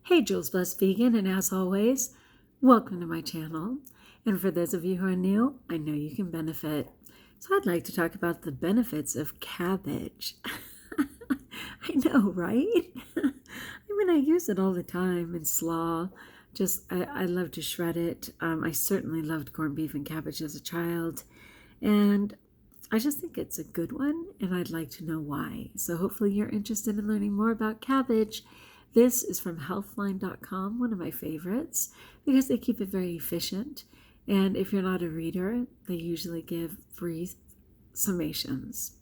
Hey, Jules Blessed Vegan, and as always, welcome to my channel. And for those of you who are new, I know you can benefit. So I'd like to talk about the benefits of cabbage. I know, right? I use it all the time in slaw. I love to shred it. I certainly loved corned beef and cabbage as a child. And I just think it's a good one, and I'd like to know why. So hopefully you're interested in learning more about cabbage. This is from healthline.com, one of my favorites, because they keep it very efficient. And if you're not a reader, they usually give brief summations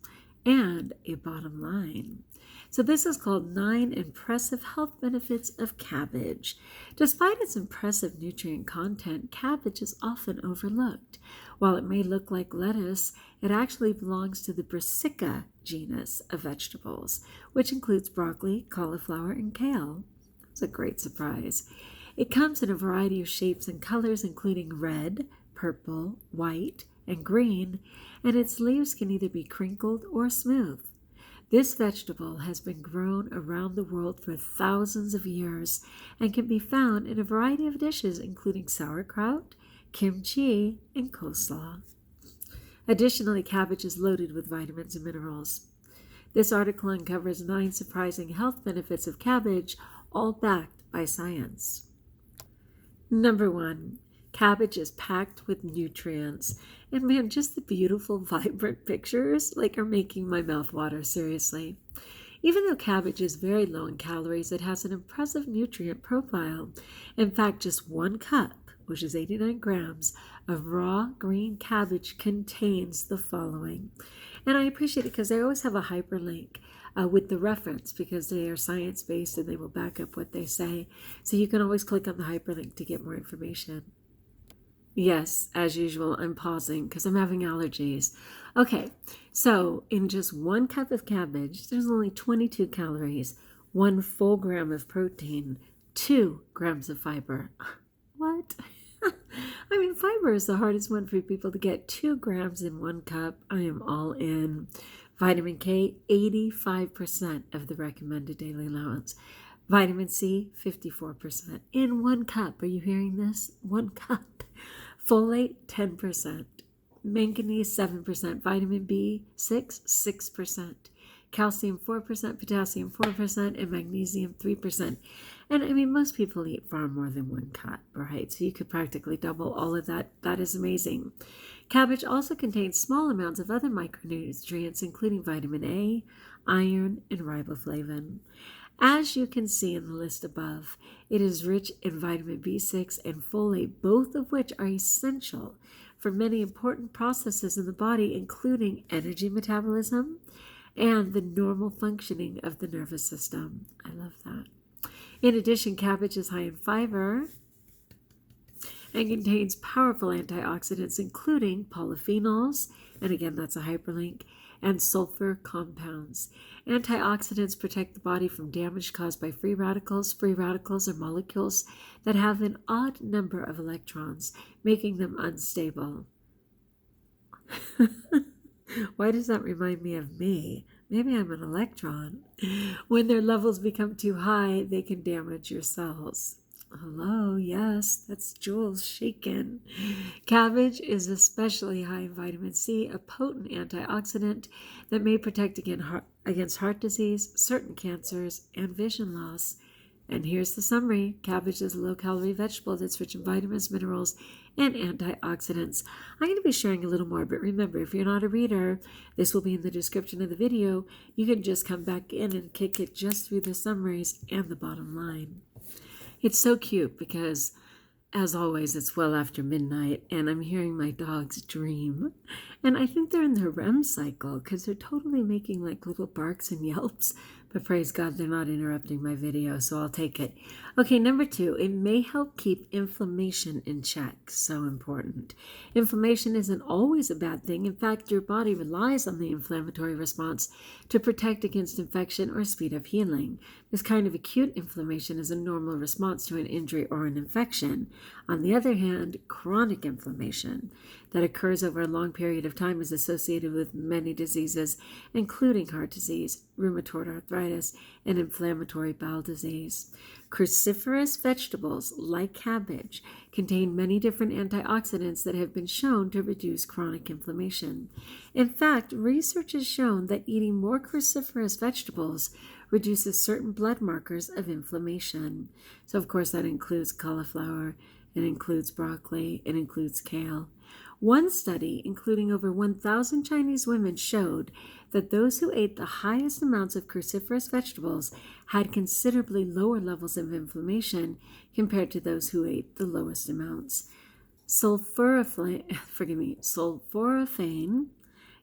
and a bottom line. So this is called 9 Impressive Health Benefits of Cabbage. Despite its impressive nutrient content, cabbage is often overlooked. While it may look like lettuce, it actually belongs to the Brassica genus of vegetables, which includes broccoli, cauliflower, and kale. That's a great surprise. It comes in a variety of shapes and colors, including red, purple, white, and green, and its leaves can either be crinkled or smooth. This vegetable has been grown around the world for thousands of years and can be found in a variety of dishes, including sauerkraut, kimchi, and coleslaw. Additionally, cabbage is loaded with vitamins and minerals. This article uncovers 9 surprising health benefits of cabbage, all backed by science. Number 1. Cabbage is packed with nutrients. And man, just the beautiful, vibrant pictures are making my mouth water, seriously. Even though cabbage is very low in calories, it has an impressive nutrient profile. In fact, just 1 cup, which is 89 grams, of raw green cabbage contains the following. And I appreciate it because they always have a hyperlink with the reference because they are science-based and they will back up what they say. So you can always click on the hyperlink to get more information. Yes, as usual, I'm pausing because I'm having allergies. Okay, so in just 1 cup of cabbage, there's only 22 calories, 1 full gram of protein, 2 grams of fiber. What? Fiber is the hardest one for people to get. 2 grams in 1 cup. I am all in. Vitamin K, 85% of the recommended daily allowance. Vitamin C, 54%. In 1 cup. Are you hearing this? 1 cup. Folate, 10%. Manganese, 7%. Vitamin B6, 6%. Calcium, 4%. Potassium, 4%. And magnesium, 3%. And most people eat far more than 1 cup, right? So you could practically double all of that. That is amazing. Cabbage also contains small amounts of other micronutrients, including vitamin A, iron, and riboflavin. As you can see in the list above, it is rich in vitamin B6 and folate, both of which are essential for many important processes in the body, including energy metabolism and the normal functioning of the nervous system. I love that. In addition, cabbage is high in fiber and contains powerful antioxidants, including polyphenols, and again, that's a hyperlink, and sulfur compounds. Antioxidants protect the body from damage caused by free radicals. Free radicals are molecules that have an odd number of electrons, making them unstable. Why does that remind me of me? Maybe I'm an electron. When their levels become too high, they can damage your cells. Hello, yes, that's Jules shaking. Cabbage is especially high in vitamin C, a potent antioxidant that may protect against heart disease, certain cancers, and vision loss. And here's the summary. Cabbage is a low-calorie vegetable that's rich in vitamins, minerals, and antioxidants. I'm going to be sharing a little more, but remember, if you're not a reader, this will be in the description of the video. You can just come back in and kick it just through the summaries and the bottom line. It's so cute because, as always, it's well after midnight, and I'm hearing my dogs dream. And I think they're in their REM cycle because they're totally making little barks and yelps. But praise God, they're not interrupting my video, so I'll take it. Okay, number 2, it may help keep inflammation in check. So important. Inflammation isn't always a bad thing. In fact, your body relies on the inflammatory response to protect against infection or speed up healing. This kind of acute inflammation is a normal response to an injury or an infection. On the other hand, chronic inflammation, that occurs over a long period of time is associated with many diseases, including heart disease, rheumatoid arthritis, and inflammatory bowel disease. Cruciferous vegetables, like cabbage, contain many different antioxidants that have been shown to reduce chronic inflammation. In fact, research has shown that eating more cruciferous vegetables reduces certain blood markers of inflammation. So, of course, that includes cauliflower, it includes broccoli, it includes kale. One study, including over 1,000 Chinese women, showed that those who ate the highest amounts of cruciferous vegetables had considerably lower levels of inflammation compared to those who ate the lowest amounts. Sulforaphane,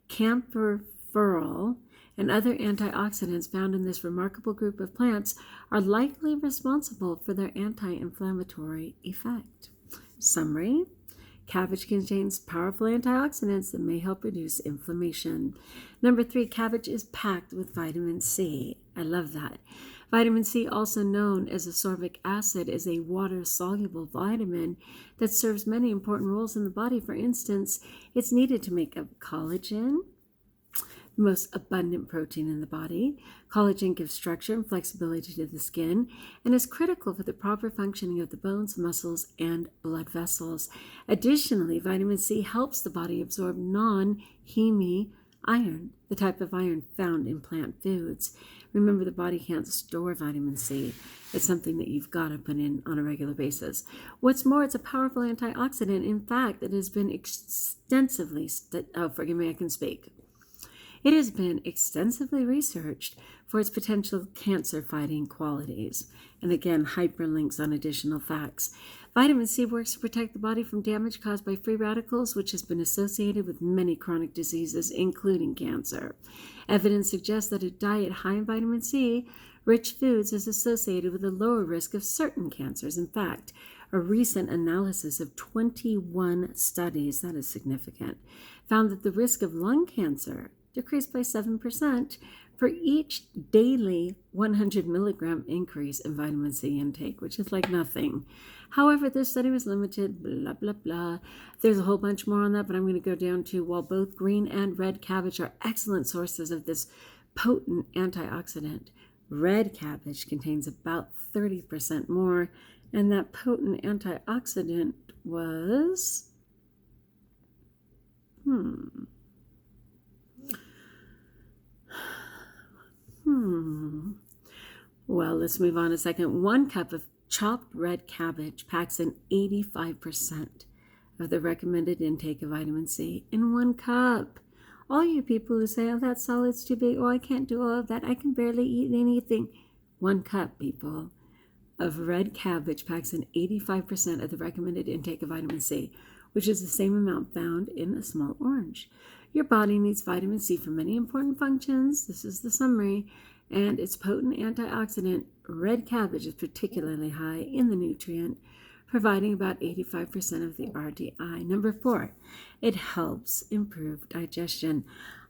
camphorol, and other antioxidants found in this remarkable group of plants are likely responsible for their anti-inflammatory effect. Summary: cabbage contains powerful antioxidants that may help reduce inflammation. Number 3, cabbage is packed with vitamin C. I love that. Vitamin C, also known as ascorbic acid, is a water-soluble vitamin that serves many important roles in the body. For instance, it's needed to make up collagen, the most abundant protein in the body. Collagen gives structure and flexibility to the skin and is critical for the proper functioning of the bones, muscles, and blood vessels. Additionally, vitamin C helps the body absorb non-heme iron, the type of iron found in plant foods. Remember, the body can't store vitamin C. It's something that you've got to put in on a regular basis. What's more, it's a powerful antioxidant. In fact, it has been extensively It has been extensively researched for its potential cancer-fighting qualities. And again, hyperlinks on additional facts. Vitamin C works to protect the body from damage caused by free radicals, which has been associated with many chronic diseases, including cancer. Evidence suggests that a diet high in vitamin C-rich foods is associated with a lower risk of certain cancers. In fact, a recent analysis of 21 studies, that is significant, found that the risk of lung cancer decreased by 7% for each daily 100 milligram increase in vitamin C intake, which is like nothing. However, this study was limited, blah, blah, blah. There's a whole bunch more on that, but I'm going to go down to, while both green and red cabbage are excellent sources of this potent antioxidant, red cabbage contains about 30% more, and that potent antioxidant was... Well, let's move on a second. 1 cup of chopped red cabbage packs in 85% of the recommended intake of vitamin C in 1 cup. All you people who say, oh, that salad's too big, oh, I can't do all of that, I can barely eat anything. 1 cup, people, of red cabbage packs in 85% of the recommended intake of vitamin C, which is the same amount found in a small orange. Your body needs vitamin C for many important functions. This is the summary. And its potent antioxidant, red cabbage, is particularly high in the nutrient, providing about 85% of the RDI. Number 4, it helps improve digestion.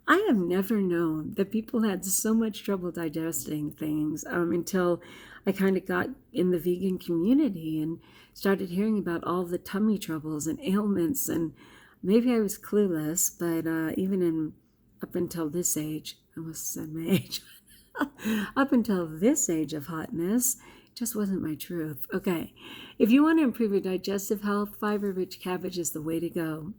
I have never known that people had so much trouble digesting things until I kind of got in the vegan community and started hearing about all the tummy troubles and ailments, and maybe I was clueless, but up until this age, I almost said my age, up until this age of hotness, it just wasn't my truth. Okay, if you want to improve your digestive health, fiber-rich cabbage is the way to go.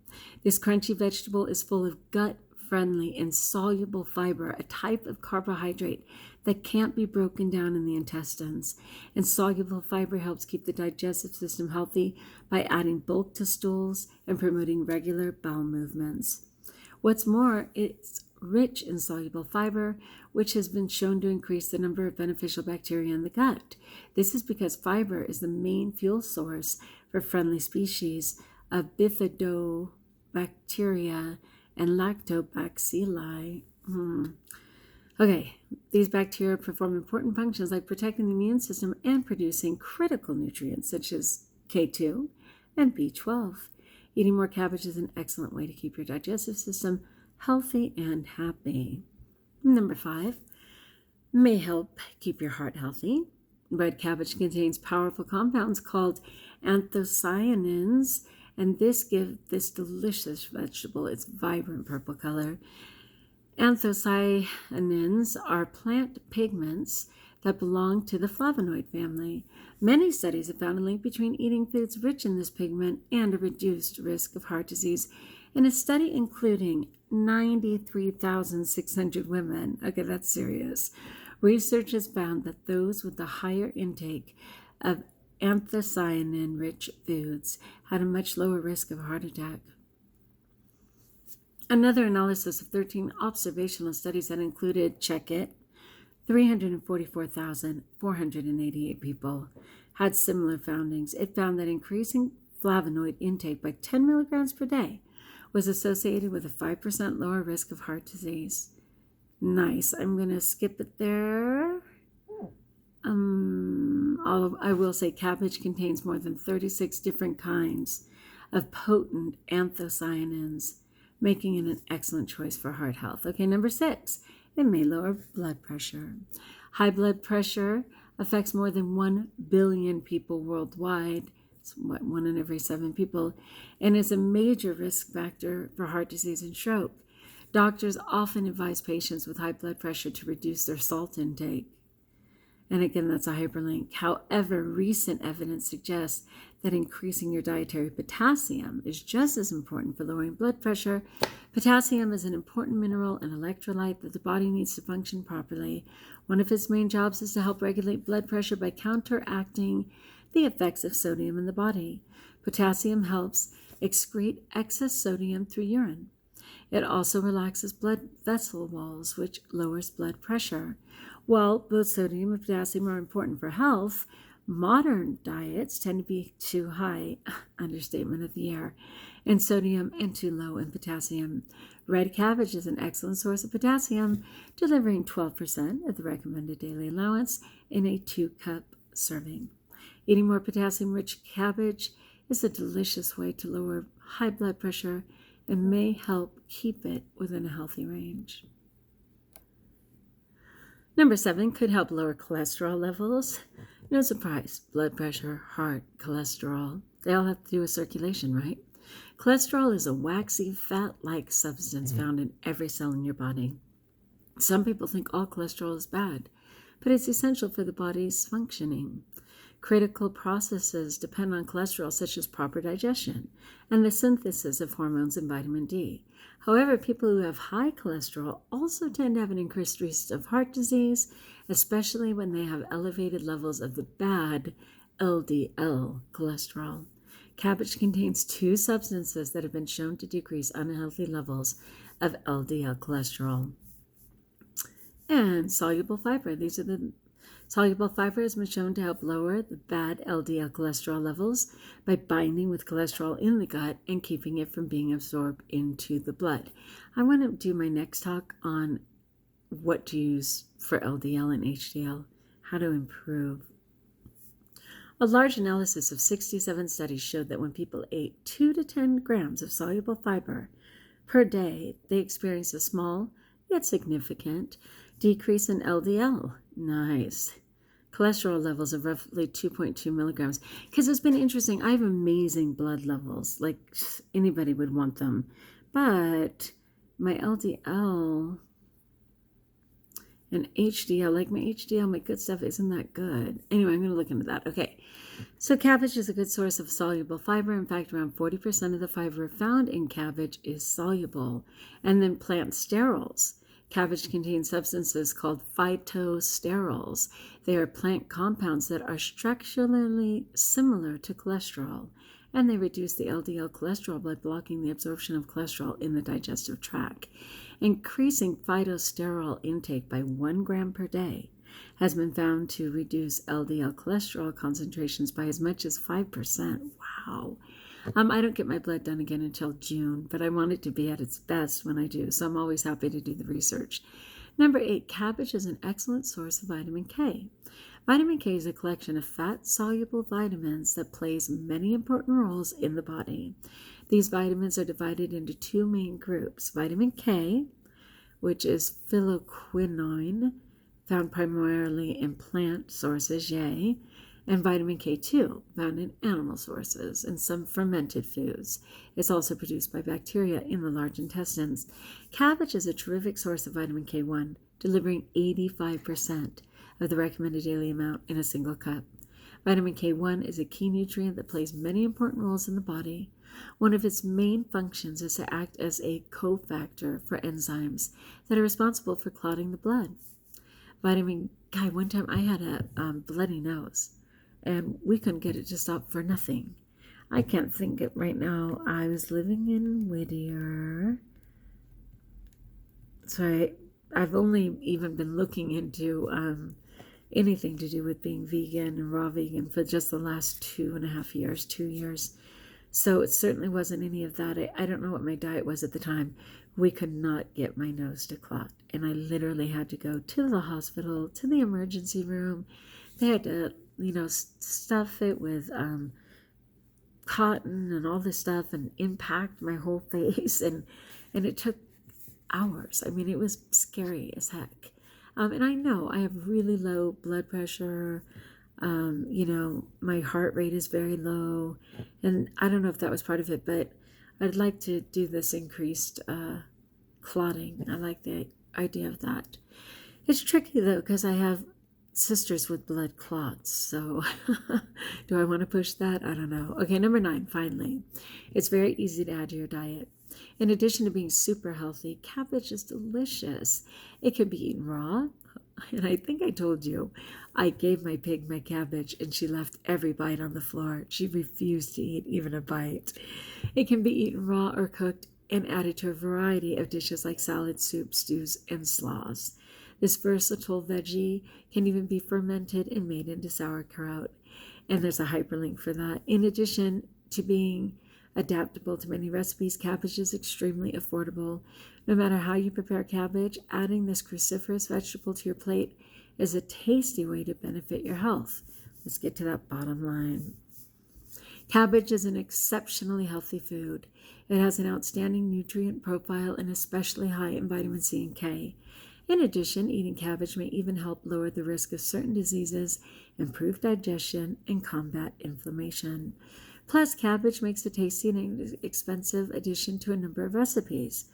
This crunchy vegetable is full of gut-friendly and soluble fiber, a type of carbohydrate that can't be broken down in the intestines. And soluble fiber helps keep the digestive system healthy by adding bulk to stools and promoting regular bowel movements. What's more, it's rich in soluble fiber, which has been shown to increase the number of beneficial bacteria in the gut. This is because fiber is the main fuel source for friendly species of bifidobacteria and lactobacilli. Okay, these bacteria perform important functions like protecting the immune system and producing critical nutrients such as K2 and B12. Eating more cabbage is an excellent way to keep your digestive system healthy and happy. Number 5, may help keep your heart healthy. Red cabbage contains powerful compounds called anthocyanins and this gives this delicious vegetable its vibrant purple color. Anthocyanins are plant pigments that belong to the flavonoid family. Many studies have found a link between eating foods rich in this pigment and a reduced risk of heart disease. In a study including 93,600 women, okay, that's serious, researchers found that those with the higher intake of anthocyanin-rich foods had a much lower risk of heart attack. Another analysis of 13 observational studies that included, check it, 344,488 people had similar findings. It found that increasing flavonoid intake by 10 milligrams per day was associated with a 5% lower risk of heart disease. Nice. I'm going to skip it there. I will say cabbage contains more than 36 different kinds of potent anthocyanins, making it an excellent choice for heart health. Okay, number 6, it may lower blood pressure. High blood pressure affects more than 1 billion people worldwide. It's 1 in every 7 people, and is a major risk factor for heart disease and stroke. Doctors often advise patients with high blood pressure to reduce their salt intake. And again, that's a hyperlink. However, recent evidence suggests that increasing your dietary potassium is just as important for lowering blood pressure. Potassium is an important mineral and electrolyte that the body needs to function properly. One of its main jobs is to help regulate blood pressure by counteracting the effects of sodium in the body. Potassium helps excrete excess sodium through urine. It also relaxes blood vessel walls, which lowers blood pressure. While both sodium and potassium are important for health, modern diets tend to be too high, understatement of the year, in sodium and too low in potassium. Red cabbage is an excellent source of potassium, delivering 12% of the recommended daily allowance in a 2-cup serving. Eating more potassium-rich cabbage is a delicious way to lower high blood pressure and may help keep it within a healthy range. Number 7, could help lower cholesterol levels. No surprise, blood pressure, heart, cholesterol, they all have to do with circulation, right? Cholesterol is a waxy, fat-like substance found in every cell in your body. Some people think all cholesterol is bad, but it's essential for the body's functioning. Critical processes depend on cholesterol, such as proper digestion and the synthesis of hormones and vitamin D. However, people who have high cholesterol also tend to have an increased risk of heart disease, especially when they have elevated levels of the bad LDL cholesterol. Cabbage contains 2 substances that have been shown to decrease unhealthy levels of LDL cholesterol. And soluble fiber. Soluble fiber has been shown to help lower the bad LDL cholesterol levels by binding with cholesterol in the gut and keeping it from being absorbed into the blood. I want to do my next talk on what to use for LDL and HDL, how to improve. A large analysis of 67 studies showed that when people ate 2 to 10 grams of soluble fiber per day, they experienced a small yet significant decrease in LDL. Nice. Cholesterol levels of roughly 2.2 milligrams. Because it's been interesting. I have amazing blood levels. Like anybody would want them. But my LDL and HDL, like my HDL, my good stuff isn't that good. Anyway, I'm going to look into that. Okay. So cabbage is a good source of soluble fiber. In fact, around 40% of the fiber found in cabbage is soluble. And then plant sterols. Cabbage contains substances called phytosterols. They are plant compounds that are structurally similar to cholesterol, and they reduce the LDL cholesterol by blocking the absorption of cholesterol in the digestive tract. Increasing phytosterol intake by 1 gram per day has been found to reduce LDL cholesterol concentrations by as much as 5%. Wow. I don't get my blood done again until June, but I want it to be at its best when I do, so I'm always happy to do the research. Number 8, cabbage is an excellent source of vitamin K. Vitamin K is a collection of fat-soluble vitamins that plays many important roles in the body. These vitamins are divided into 2 main groups. Vitamin K, which is phylloquinone, found primarily in plant sources, yay, and vitamin K2 found in animal sources and some fermented foods. It's also produced by bacteria in the large intestines. Cabbage is a terrific source of vitamin K1, delivering 85% of the recommended daily amount in a single cup. Vitamin K1 is a key nutrient that plays many important roles in the body. One of its main functions is to act as a cofactor for enzymes that are responsible for clotting the blood. One time I had a bloody nose, and we couldn't get it to stop for nothing. I can't think it right now. I was living in Whittier. So I've only even been looking into anything to do with being vegan and raw vegan for just the last 2.5 years, 2 years. So it certainly wasn't any of that. I don't know what my diet was at the time. We could not get my nose to clot. And I literally had to go to the hospital, to the emergency room. They had to, stuff it with cotton and all this stuff and impact my whole face. And it took hours. I mean, it was scary as heck. And I know I have really low blood pressure. My heart rate is very low. And I don't know if that was part of it, but I'd like to do this increased clotting. I like the idea of that. It's tricky, though, because I have sisters with blood clots. So do I want to push that? I don't know. Okay, number 9, finally. It's very easy to add to your diet. In addition to being super healthy, cabbage is delicious. It can be eaten raw. And I think I told you, I gave my pig my cabbage and she left every bite on the floor. She refused to eat even a bite. It can be eaten raw or cooked and added to a variety of dishes like salads, soups, stews, and slaws. This versatile veggie can even be fermented and made into sauerkraut. And there's a hyperlink for that. In addition to being adaptable to many recipes, cabbage is extremely affordable. No matter how you prepare cabbage, adding this cruciferous vegetable to your plate is a tasty way to benefit your health. Let's get to that bottom line. Cabbage is an exceptionally healthy food. It has an outstanding nutrient profile and especially high in vitamin C and K. In addition, eating cabbage may even help lower the risk of certain diseases, improve digestion, and combat inflammation. Plus, cabbage makes a tasty and inexpensive addition to a number of recipes.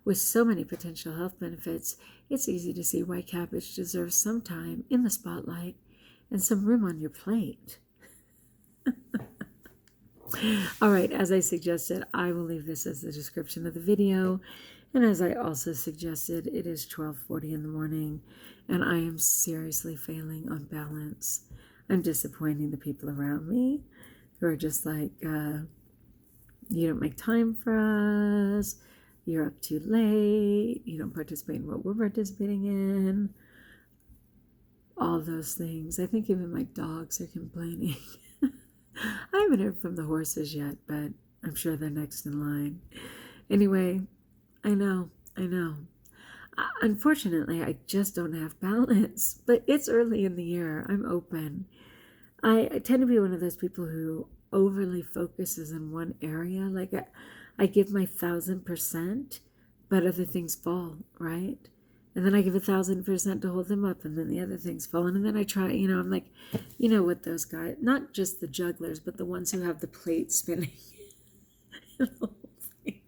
With so many potential health benefits, it's easy to see why cabbage deserves some time in the spotlight and some room on your plate. All right, as I suggested, I will leave this as the description of the video. And as I also suggested, it is 12:40 in the morning, and I am seriously failing on balance. I'm disappointing the people around me who are just like, you don't make time for us, you're up too late, you don't participate in what we're participating in, all those things. I think even my dogs are complaining. I haven't heard from the horses yet, but I'm sure they're next in line. Anyway, I know. Unfortunately, I just don't have balance, but it's early in the year. I'm open. I tend to be one of those people who overly focuses in one area. Like I give my 1,000%, but other things fall, right? And then I give 1,000% to hold them up, and then the other things fall. And then I try, I'm like, with those guys, not just the jugglers, but the ones who have the plate spinning. The whole thing.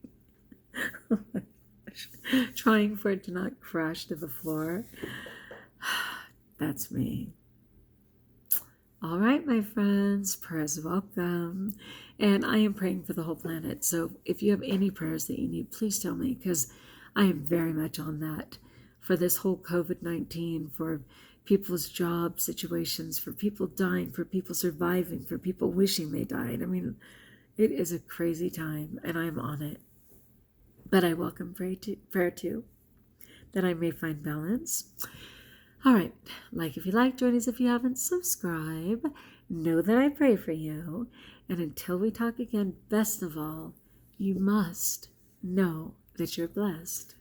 Oh my gosh. Trying for it to not crash to the floor. That's me. All right, my friends, prayers welcome. And I am praying for the whole planet. So if you have any prayers that you need, please tell me, because I am very much on that for this whole COVID-19, for people's job situations, for people dying, for people surviving, for people wishing they died. I mean, it is a crazy time, and I'm on it. But I welcome prayer too, that I may find balance. All right, like if you like, join us if you haven't, subscribe. Know that I pray for you. And until we talk again, best of all, you must know that you're blessed.